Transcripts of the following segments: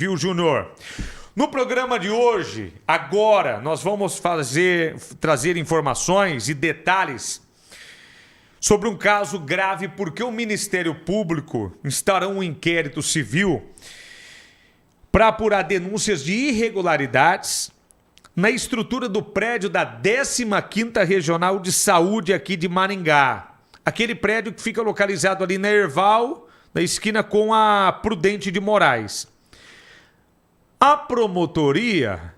Viu, Júnior? No programa de hoje, agora, nós vamos trazer informações e detalhes sobre um caso grave porque o Ministério Público instaurou um inquérito civil para apurar denúncias de irregularidades na estrutura do prédio da 15ª Regional de Saúde aqui de Maringá. Aquele prédio que fica localizado ali na Herval, na esquina com a Prudente de Moraes. A promotoria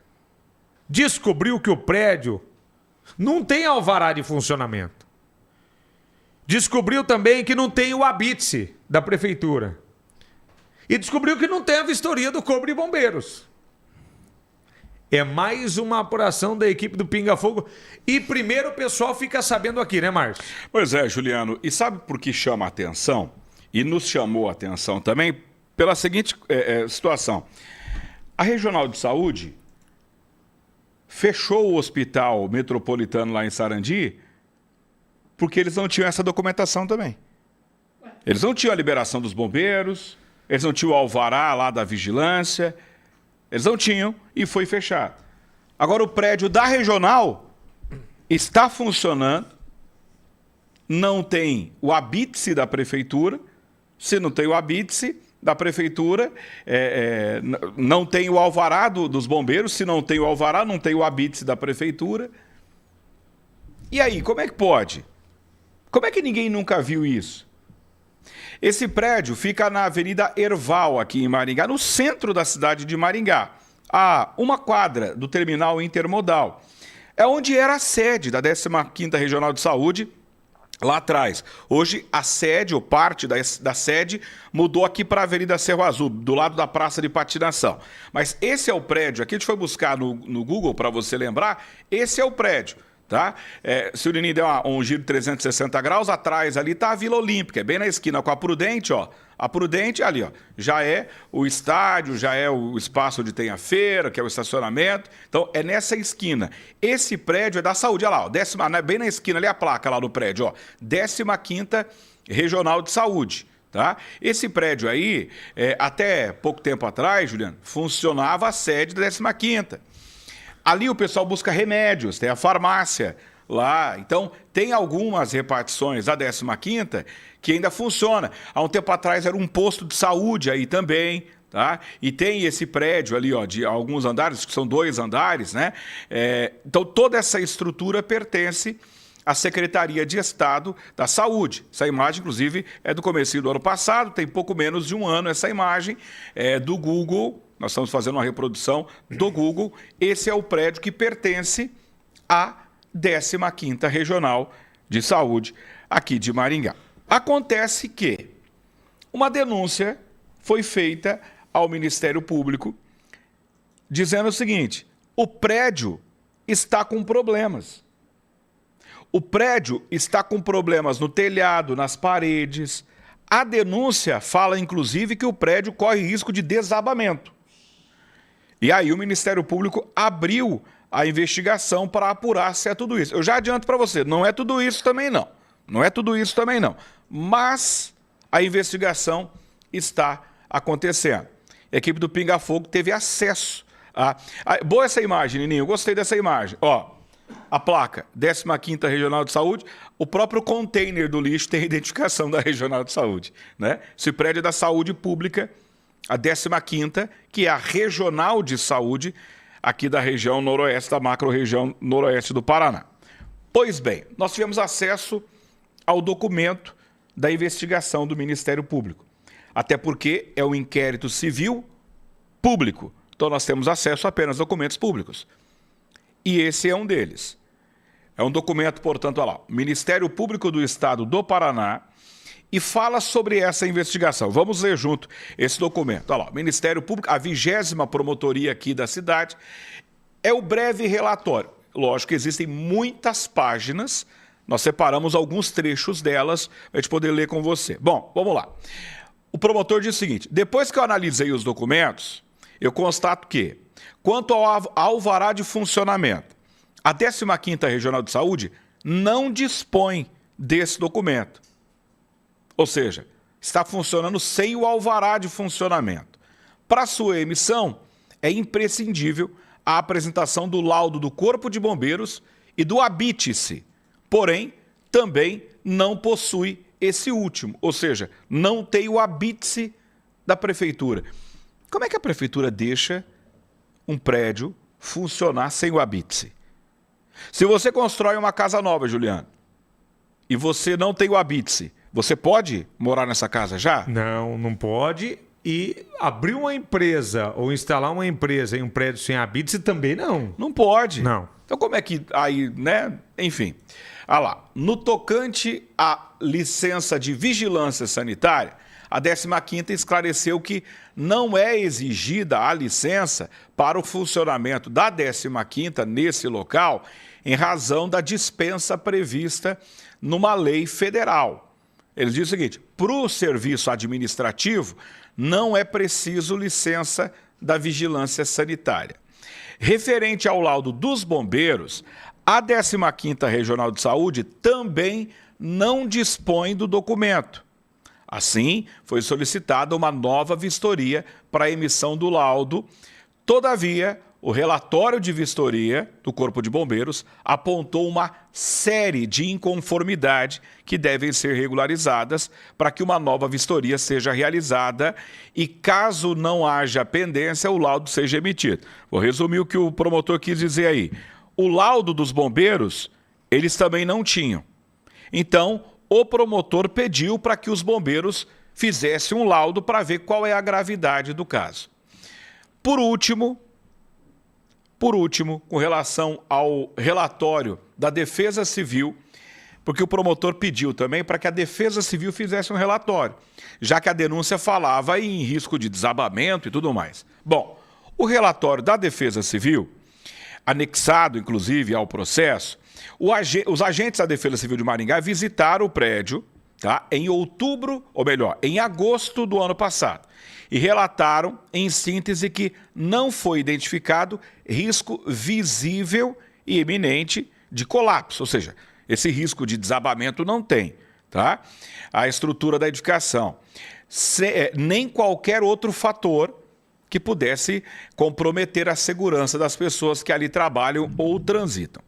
descobriu que o prédio não tem alvará de funcionamento. Descobriu também que não tem o habite da prefeitura. E descobriu que não tem a vistoria do Corpo de Bombeiros. É mais uma apuração da equipe do Pinga Fogo. E primeiro o pessoal fica sabendo aqui, né, Márcio? Pois é, Juliano. E sabe por que chama a atenção? E nos chamou a atenção também pela seguinte situação. A Regional de Saúde fechou o Hospital Metropolitano lá em Sarandi porque eles não tinham essa documentação também. Eles não tinham a liberação dos bombeiros, eles não tinham o alvará lá da vigilância, eles não tinham e foi fechado. Agora o prédio da Regional está funcionando, não tem o habite da prefeitura. Se não tem o habite da prefeitura, não tem o alvará dos bombeiros. Se não tem o alvará, não tem o habite da prefeitura. E aí, como é que pode? Como é que ninguém nunca viu isso? Esse prédio fica na Avenida Herval, aqui em Maringá, no centro da cidade de Maringá, a uma quadra do terminal intermodal. É onde era a sede da 15ª Regional de Saúde, lá atrás. Hoje, a sede, ou parte da sede, mudou aqui para a Avenida Cerro Azul, do lado da Praça de Patinação. Mas esse é o prédio, aqui a gente foi buscar no Google para você lembrar, esse é o prédio. Tá? Se o Nini der um giro de 360 graus, atrás ali está a Vila Olímpica, é bem na esquina com a Prudente, ó. A Prudente ali, ó, já é o estádio, já é o espaço onde tem a feira, que é o estacionamento. Então, é nessa esquina. Esse prédio é da saúde, olha lá, ó, bem na esquina ali a placa lá no prédio, ó. 15ª Regional de Saúde. Tá? Esse prédio aí, até pouco tempo atrás, Juliano, funcionava a sede da 15ª. Ali o pessoal busca remédios, tem a farmácia lá. Então, tem algumas repartições da 15ª que ainda funciona. Há um tempo atrás era um posto de saúde aí também, tá? E tem esse prédio ali, ó, de alguns andares, que são 2 andares, né? Então, toda essa estrutura pertence à Secretaria de Estado da Saúde. Essa imagem, inclusive, é do comecinho do ano passado, tem pouco menos de um ano essa imagem, do Google. Nós estamos fazendo uma reprodução do Google. Esse é o prédio que pertence à 15ª Regional de Saúde aqui de Maringá. Acontece que uma denúncia foi feita ao Ministério Público dizendo o seguinte: o prédio está com problemas. O prédio está com problemas no telhado, nas paredes. A denúncia fala, inclusive, que o prédio corre risco de desabamento. E aí o Ministério Público abriu a investigação para apurar se é tudo isso. Eu já adianto para você, não é tudo isso também não. Não é tudo isso também não. Mas a investigação está acontecendo. A equipe do Pinga Fogo teve acesso a... Boa essa imagem, Nininho, eu gostei dessa imagem. Ó, a placa, 15ª Regional de Saúde, o próprio container do lixo tem a identificação da Regional de Saúde, né? Esse prédio é da saúde pública, a 15ª, que é a Regional de Saúde aqui da região noroeste, da macro-região noroeste do Paraná. Pois bem, nós tivemos acesso ao documento da investigação do Ministério Público, até porque é um inquérito civil público, então nós temos acesso apenas a documentos públicos. E esse é um deles. É um documento, portanto, olha lá, Ministério Público do Estado do Paraná, e fala sobre essa investigação. Vamos ler junto esse documento. Olha lá, Ministério Público, a 20ª promotoria aqui da cidade, é o breve relatório. Lógico que existem muitas páginas, nós separamos alguns trechos delas para a gente poder ler com você. Bom, vamos lá. O promotor diz o seguinte: depois que eu analisei os documentos, eu constato que, quanto ao alvará de funcionamento, a 15ª Regional de Saúde não dispõe desse documento. Ou seja, está funcionando sem o alvará de funcionamento. para sua emissão, é imprescindível a apresentação do laudo do Corpo de Bombeiros e do habite-se. Porém, também não possui esse último, ou seja, não tem o habite-se da prefeitura. Como é que a prefeitura deixa um prédio funcionar sem o habite-se? Se você constrói uma casa nova, Juliano, e você não tem o habite-se, você pode morar nessa casa já? Não, não pode. E abrir uma empresa ou instalar uma empresa em um prédio sem habite-se também não. Não pode. Não. Então como é que aí, né? Enfim. Ah lá, no tocante à licença de vigilância sanitária, a 15ª esclareceu que não é exigida a licença para o funcionamento da 15ª nesse local em razão da dispensa prevista numa lei federal. Eles dizem o seguinte: para o serviço administrativo não é preciso licença da vigilância sanitária. Referente ao laudo dos bombeiros, a 15ª Regional de Saúde também não dispõe do documento. Assim, foi solicitada uma nova vistoria para a emissão do laudo. Todavia, o relatório de vistoria do Corpo de Bombeiros apontou uma série de inconformidades que devem ser regularizadas para que uma nova vistoria seja realizada e, caso não haja pendência, o laudo seja emitido. Vou resumir o que o promotor quis dizer aí. O laudo dos bombeiros, eles também não tinham. Então, o promotor pediu para que os bombeiros fizessem um laudo para ver qual é a gravidade do caso. Por último, com relação ao relatório da Defesa Civil, porque o promotor pediu também para que a Defesa Civil fizesse um relatório, já que a denúncia falava em risco de desabamento e tudo mais. Bom, o relatório da Defesa Civil, anexado inclusive ao processo, os agentes da Defesa Civil de Maringá visitaram o prédio, tá, em outubro, ou melhor, em agosto do ano passado, e relataram, em síntese, que não foi identificado risco visível e iminente de colapso, ou seja, esse risco de desabamento não tem, tá? A estrutura da edificação, nem qualquer outro fator que pudesse comprometer a segurança das pessoas que ali trabalham ou transitam.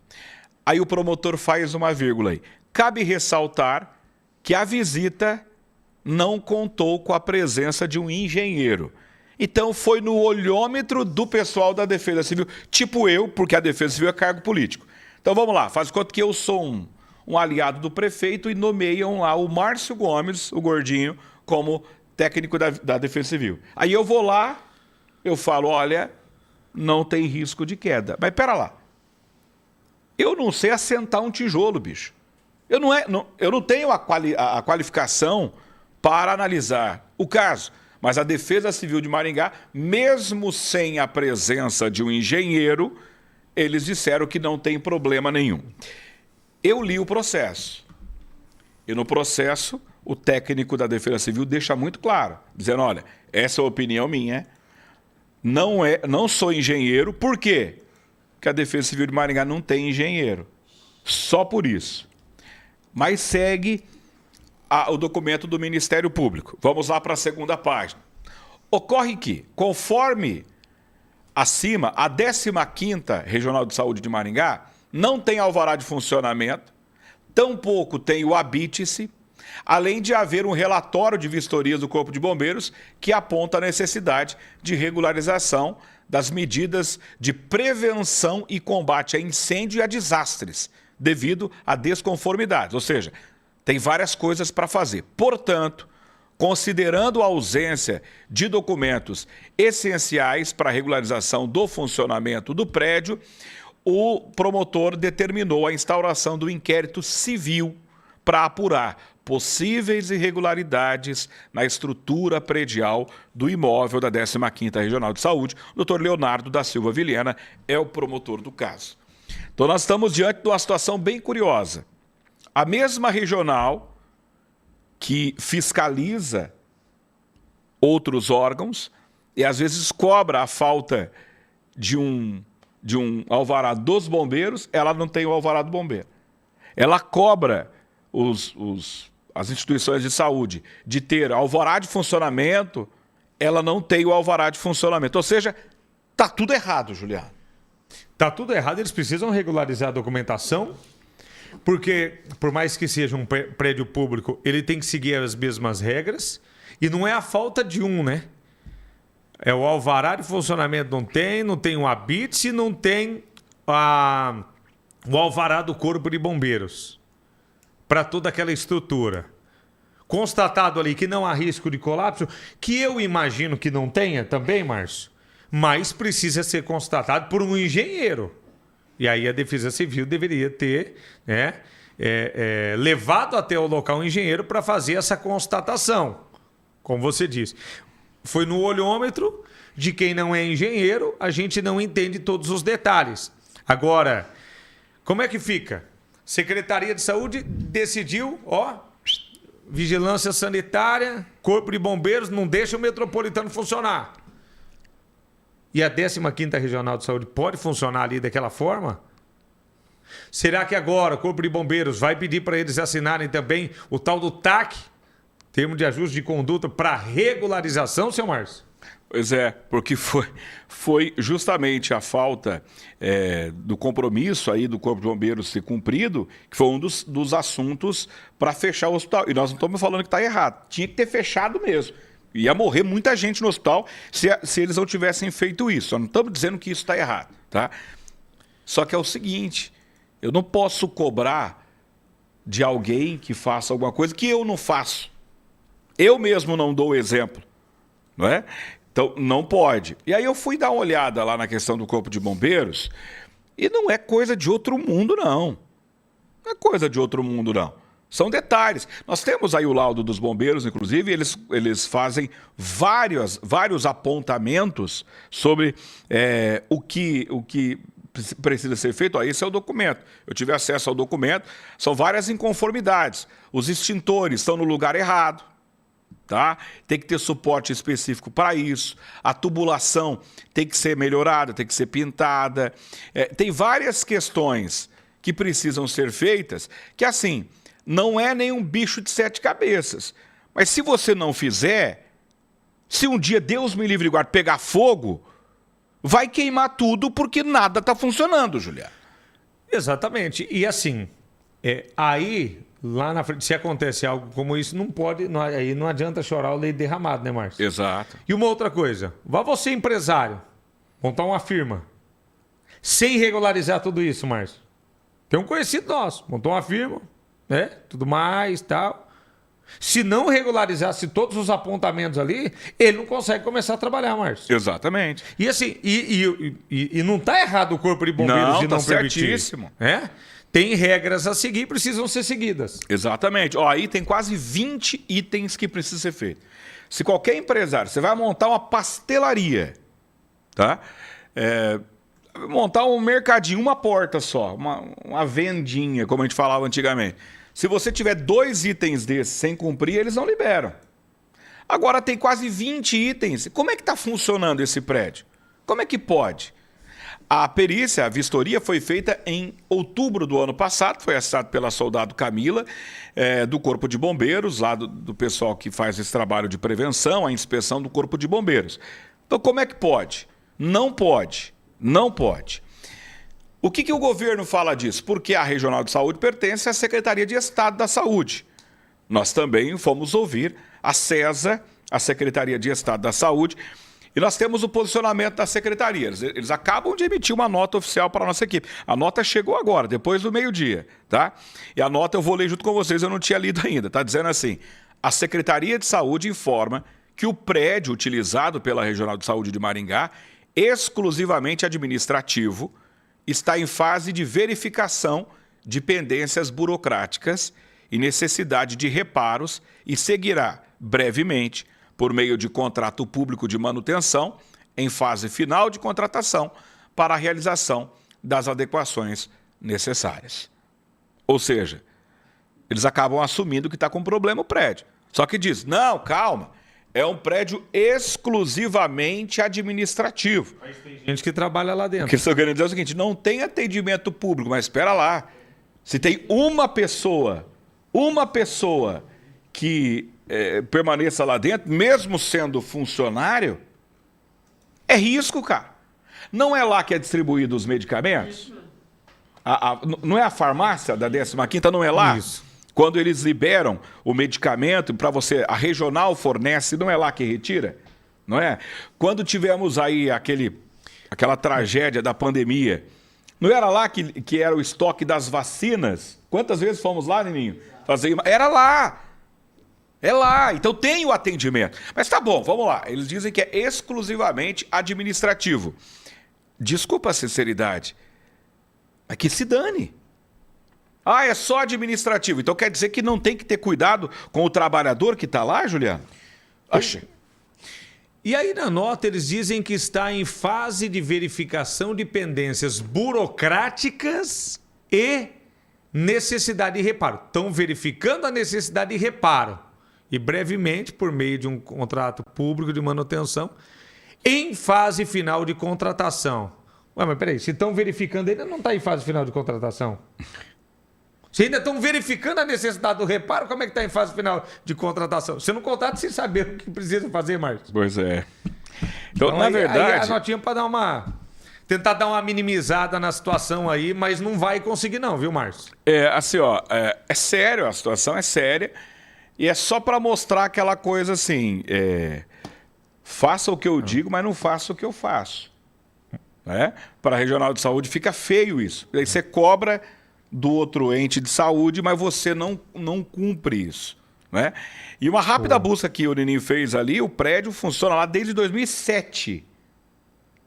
Aí o promotor faz uma vírgula aí. Cabe ressaltar que a visita não contou com a presença de um engenheiro. Então foi no olhômetro do pessoal da Defesa Civil, tipo eu, porque a Defesa Civil é cargo político. Então vamos lá, faz conta que eu sou um aliado do prefeito e nomeiam lá o Márcio Gomes, o gordinho, como técnico da Defesa Civil. Aí eu vou lá, eu falo, olha, não tem risco de queda. Mas pera lá, eu não sei assentar um tijolo, bicho. Eu não tenho a qualificação para analisar o caso. Mas a Defesa Civil de Maringá, mesmo sem a presença de um engenheiro, eles disseram que não tem problema nenhum. Eu li o processo. E no processo, o técnico da Defesa Civil deixa muito claro, dizendo, olha, essa é a opinião minha, não sou engenheiro. Por quê? Porque a Defesa Civil de Maringá não tem engenheiro. Só por isso. Mas segue o documento do Ministério Público. Vamos lá para a segunda página. Ocorre que, conforme acima, a 15ª Regional de Saúde de Maringá não tem alvará de funcionamento, tampouco tem o habite-se, além de haver um relatório de vistorias do Corpo de Bombeiros que aponta a necessidade de regularização das medidas de prevenção e combate a incêndio e a desastres, devido a desconformidades, ou seja, tem várias coisas para fazer. Portanto, considerando a ausência de documentos essenciais para a regularização do funcionamento do prédio, o promotor determinou a instauração do inquérito civil para apurar possíveis irregularidades na estrutura predial do imóvel da 15ª Regional de Saúde. O Dr. Leonardo da Silva Vilhena é o promotor do caso. Então nós estamos diante de uma situação bem curiosa. A mesma regional que fiscaliza outros órgãos e às vezes cobra a falta de um alvará dos bombeiros, ela não tem o alvará do bombeiro. Ela cobra as instituições de saúde de ter alvará de funcionamento, ela não tem o alvará de funcionamento. Ou seja, tá tudo errado, Juliano. Tá tudo errado, eles precisam regularizar a documentação, porque, por mais que seja um prédio público, ele tem que seguir as mesmas regras, e não é a falta de um, né? É o alvará de funcionamento não tem o habite, não tem o alvará do Corpo de Bombeiros para toda aquela estrutura. Constatado ali que não há risco de colapso, que eu imagino que não tenha também, Márcio, mas precisa ser constatado por um engenheiro. E aí a Defesa Civil deveria ter, né, levado até o local um engenheiro para fazer essa constatação. Como você disse, foi no olhômetro de quem não é engenheiro, a gente não entende todos os detalhes. Agora, como é que fica? Secretaria de Saúde decidiu, vigilância sanitária, Corpo de Bombeiros, não deixa o metropolitano funcionar. E a 15ª Regional de Saúde pode funcionar ali daquela forma? Será que agora o Corpo de Bombeiros vai pedir para eles assinarem também o tal do TAC, termo de ajuste de conduta, para regularização, seu Márcio? Pois é, porque foi justamente a falta do compromisso aí do Corpo de Bombeiros ser cumprido, que foi um dos assuntos para fechar o hospital. E nós não estamos falando que está errado. Tinha que ter fechado mesmo. Ia morrer muita gente no hospital se eles não tivessem feito isso. Só não estamos dizendo que isso está errado, tá? Só que é o seguinte, eu não posso cobrar de alguém que faça alguma coisa que eu não faço. Eu mesmo não dou o exemplo, não é? Então, não pode. E aí eu fui dar uma olhada lá na questão do Corpo de Bombeiros e não é coisa de outro mundo, não. Não é coisa de outro mundo, não. São detalhes. Nós temos aí o laudo dos bombeiros, inclusive, eles fazem vários apontamentos sobre o que precisa ser feito. Esse é o documento. Eu tive acesso ao documento. São várias inconformidades. Os extintores estão no lugar errado. Tá? Tem que ter suporte específico para isso. A tubulação tem que ser melhorada, tem que ser pintada. Tem várias questões que precisam ser feitas que, assim, não é nenhum bicho de 7 cabeças. Mas se você não fizer, se um dia, Deus me livre e guarde, pegar fogo, vai queimar tudo porque nada está funcionando, Juliano. Exatamente. E assim, aí... Lá na frente, se acontece algo como isso, não pode, aí não adianta chorar o leite derramado, né, Márcio? Exato. E uma outra coisa, vá você empresário, montar uma firma, sem regularizar tudo isso, Márcio. Tem um conhecido nosso, montou uma firma, né, tudo mais, tal. Se não regularizasse todos os apontamentos ali, ele não consegue começar a trabalhar, Márcio. Exatamente. E assim, e não está errado o Corpo de Bombeiros de não permitir. Certíssimo. Tem regras a seguir, precisam ser seguidas. Exatamente. Aí tem quase 20 itens que precisam ser feitos. Se qualquer empresário, você vai montar uma pastelaria, tá? Montar um mercadinho, uma porta só, uma vendinha, como a gente falava antigamente. Se você tiver 2 itens desses sem cumprir, eles não liberam. Agora tem quase 20 itens. Como é que está funcionando esse prédio? Como é que pode? A perícia, a vistoria, foi feita em outubro do ano passado, foi assinado pela soldado Camila, do Corpo de Bombeiros, lá do pessoal que faz esse trabalho de prevenção, a inspeção do Corpo de Bombeiros. Então, como é que pode? Não pode. Não pode. O que o governo fala disso? Porque a Regional de Saúde pertence à Secretaria de Estado da Saúde. Nós também fomos ouvir a SESA, a Secretaria de Estado da Saúde, e nós temos o posicionamento da secretaria. Eles acabam de emitir uma nota oficial para a nossa equipe. A nota chegou agora, depois do meio-dia, tá? E a nota eu vou ler junto com vocês, eu não tinha lido ainda. Está dizendo assim: a Secretaria de Saúde informa que o prédio utilizado pela Regional de Saúde de Maringá, exclusivamente administrativo, está em fase de verificação de pendências burocráticas e necessidade de reparos e seguirá brevemente por meio de contrato público de manutenção, em fase final de contratação, para a realização das adequações necessárias. Ou seja, eles acabam assumindo que está com problema o prédio. Só que diz, não, calma, é um prédio exclusivamente administrativo. Mas tem gente que trabalha lá dentro. O que eles estão querendo dizer é o seguinte, não tem atendimento público, mas espera lá. Se tem uma pessoa que permaneça lá dentro, mesmo sendo funcionário, é risco, cara. Não é lá que é distribuído os medicamentos? Não é a farmácia da 15ª, não é lá? Isso. Quando eles liberam o medicamento para você, a regional fornece, não é lá que retira? Não é? Quando tivemos aí aquela tragédia da pandemia, não era lá que era o estoque das vacinas? Quantas vezes fomos lá, Nininho? Era lá. É lá, então tem o atendimento. Mas tá bom, vamos lá. Eles dizem que é exclusivamente administrativo. Desculpa a sinceridade, mas que se dane. Ah, é só administrativo. Então quer dizer que não tem que ter cuidado com o trabalhador que está lá, Juliano? Oxe. E aí na nota eles dizem que está em fase de verificação de pendências burocráticas e necessidade de reparo. Estão verificando a necessidade de reparo. E brevemente, por meio de um contrato público de manutenção, em fase final de contratação. Ué, mas peraí, se estão verificando, ainda não está em fase final de contratação? Se ainda estão verificando a necessidade do reparo, como é que está em fase final de contratação? Você não contrata sem saber o que precisa fazer, Marcos. Pois é. Então, na verdade... Aí a notinha para tentar dar uma minimizada na situação aí, mas não vai conseguir não, viu, Marcos? Assim, é sério, a situação é séria. E é só para mostrar aquela coisa assim, faça o que eu digo, mas não faça o que eu faço. Né? Para a regional de saúde fica feio isso. Aí você cobra do outro ente de saúde, mas você não cumpre isso. Né? E uma rápida busca que o Nininho fez ali, o prédio funciona lá desde 2007.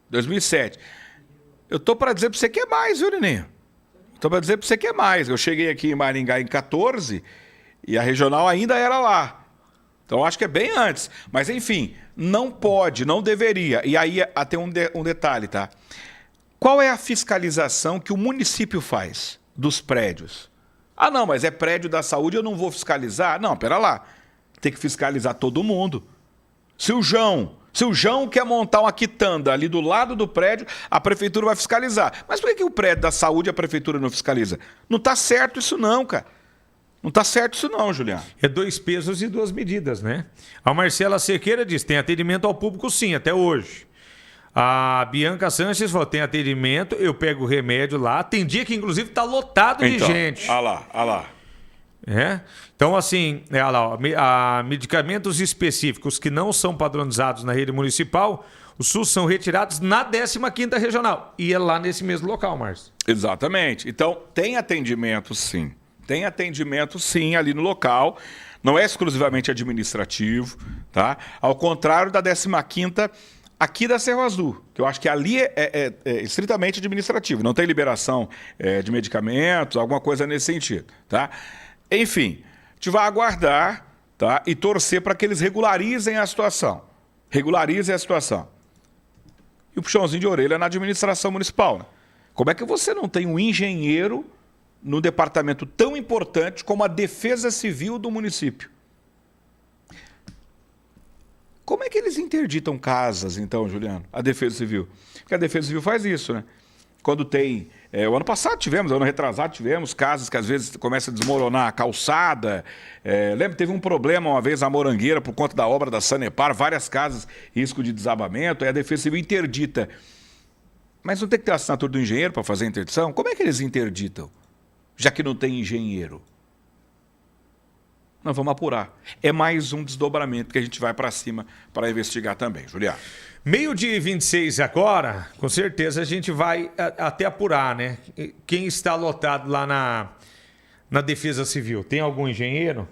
2007. Eu tô para dizer para você que é mais, viu, Nininho? Estou para dizer para você que é mais. Eu cheguei aqui em Maringá em 14... E a regional ainda era lá. Então, acho que é bem antes. Mas, enfim, não pode, não deveria. E aí, até um detalhe, tá? Qual é a fiscalização que o município faz dos prédios? Ah, não, mas é prédio da saúde, eu não vou fiscalizar? Não, pera lá. Tem que fiscalizar todo mundo. Se o João quer montar uma quitanda ali do lado do prédio, a prefeitura vai fiscalizar. Mas por que o prédio da saúde a prefeitura não fiscaliza? Não está certo isso não, cara. Não está certo isso não, Juliano. É 2 pesos e 2 medidas, né? A Marcela Cerqueira diz, tem atendimento ao público sim, até hoje. A Bianca Sanches falou, tem atendimento, eu pego o remédio lá. Tem dia que, inclusive, está lotado de gente. Olha lá. Então, assim, olha lá, medicamentos específicos que não são padronizados na rede municipal, os SUS são retirados na 15ª regional. E é lá nesse mesmo local, Márcio. Exatamente. Então, tem atendimento sim. Tem atendimento, sim, ali no local. Não é exclusivamente administrativo, tá? Ao contrário da 15ª aqui da Cerro Azul, que eu acho que ali é estritamente administrativo. Não tem liberação de medicamentos, alguma coisa nesse sentido, tá? Enfim, a gente vai aguardar, tá? E torcer para que eles regularizem a situação. Regularizem a situação. E o puxãozinho de orelha na administração municipal, né? Como é que você não tem um engenheiro num departamento tão importante como a Defesa Civil do município? Como é que eles interditam casas, então, Juliano? A Defesa Civil. Porque a Defesa Civil faz isso, né? Quando tem... o ano passado tivemos, ano retrasado tivemos casas que às vezes começa a desmoronar a calçada. Lembra, teve um problema uma vez na Morangueira por conta da obra da Sanepar, várias casas, risco de desabamento, aí a Defesa Civil interdita. Mas não tem que ter a assinatura do engenheiro para fazer a interdição? Como é que eles interditam? Já que não tem engenheiro. Nós vamos apurar. É mais um desdobramento que a gente vai para cima para investigar também, Juliano. 12h26 agora, com certeza a gente vai até apurar, né? Quem está lotado lá na Defesa Civil? Tem algum engenheiro?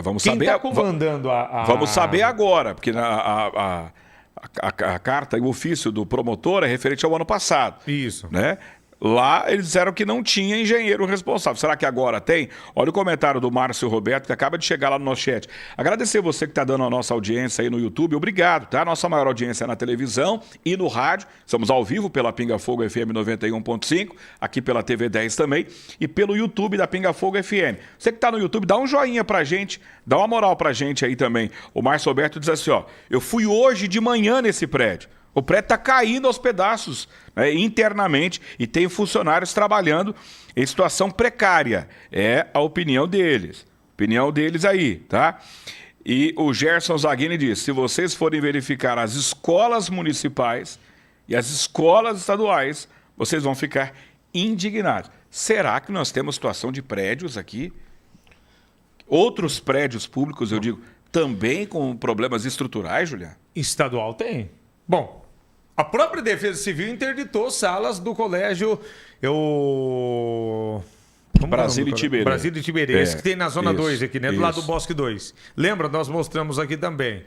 Vamos Quem saber. está comandando Vamos saber agora, porque a carta e o ofício do promotor é referente ao ano passado. Isso. Né? Lá eles disseram que não tinha engenheiro responsável. Será que agora tem? Olha o comentário do Márcio Roberto, que acaba de chegar lá no nosso chat. Agradecer você que está dando a nossa audiência aí no YouTube. Obrigado, tá? Nossa maior audiência é na televisão e no rádio. Estamos ao vivo pela Pinga Fogo FM 91.5, aqui pela TV 10 também, e pelo YouTube da Pinga Fogo FM. Você que está no YouTube, dá um joinha pra gente, dá uma moral pra gente aí também. O Márcio Roberto diz assim, ó, eu fui hoje de manhã nesse prédio. O prédio está caindo aos pedaços, né, internamente, e tem funcionários trabalhando em situação precária. É a opinião deles. Opinião deles aí, tá? E o Gerson Zaghini diz, se vocês forem verificar as escolas municipais e as escolas estaduais, vocês vão ficar indignados. Será que nós temos situação de prédios aqui? Outros prédios públicos, eu digo, também com problemas estruturais, Juliano? Estadual tem. Bom, a própria Defesa Civil interditou salas do colégio Brasília e Tiberê. Brasília e Tiberê, esse que tem na Zona 2 aqui, né? Do lado do Bosque 2. Lembra? Nós mostramos aqui também.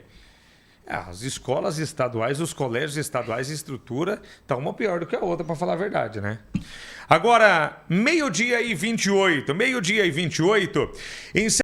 As escolas estaduais, os colégios estaduais, a estrutura está uma pior do que a outra, para falar a verdade, né? Agora, meio-dia e 28. Meio-dia e 28.